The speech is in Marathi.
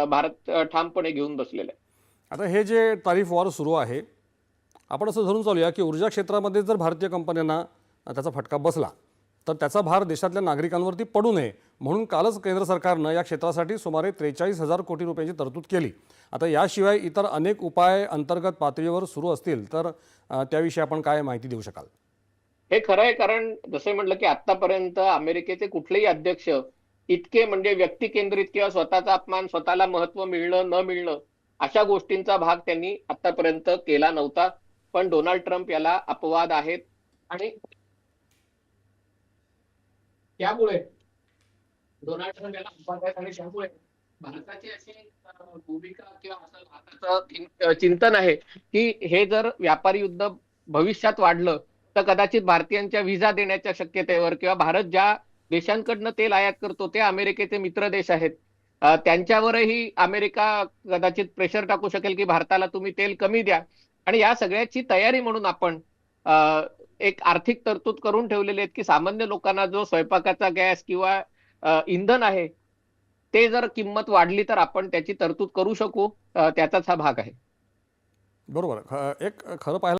भारत ठामपणे घेऊन बसलेला आहे. आता हे जे तारीफ वॉर सुरू आहे, आपण असं धरून चालूया की ऊर्जा क्षेत्रामध्ये जर भारतीय कंपन्यांना त्याचा फटका बसला तर त्याचा भार देशातल्या नागरिकांवरती पडू नये म्हणून कालच केंद्र सरकारनं या क्षेत्रासाठी सुमारे 43,000 कोटी रुपयांची तरतूद केली. आता याशिवाय इतर अनेक उपाय अंतर्गत पातळीवर सुरू असतील तर त्याविषयी आपण काय माहिती देऊ शकाल? हे खरं आहे, कारण जसे म्हटलं की आतापर्यंत अमेरिकेचे कुठलेही अध्यक्ष इतके म्हणजे व्यक्ती केंद्रित किंवा स्वतःचा अपमान, स्वतःला महत्व मिळणं न मिळणं अशा गोष्टींचा भाग त्यांनी आतापर्यंत केला नव्हता. पण डोनाल्ड ट्रम्प याला अपवाद आहेत आणि त्यामुळे डोनाल्ड ट्रम्प याला अपवाद आहेत आणि त्यामुळे भारताची अशी भूमिका किंवा असं भारताचं चिंतन आहे की हे जर व्यापारी युद्ध भविष्यात वाढलं तर कदाचित भारतीयांच्या व्हिसा देण्याच्या शक्यतेवर किंवा भारत ज्या देशांकडनं तेल आयात करतो ते अमेरिकेचे मित्र देश आहेत, त्यांच्यावरही अमेरिका कदाचित प्रेशर टाकू शकेल की भारताला तुम्ही तेल कमी द्या. आणि या सगळ्याची तयारी म्हणून आपण एक आर्थिक तरतूद करून ठेवलेली आहेत की सामान्य लोकांना जो स्वयंपाकाचा गॅस किंवा इंधन आहे ते जर किंमत वाढली तर आपण त्याची तरतूद करू शकू. त्याचाच हा भाग आहे. बरोबर. एक खरं पाहायला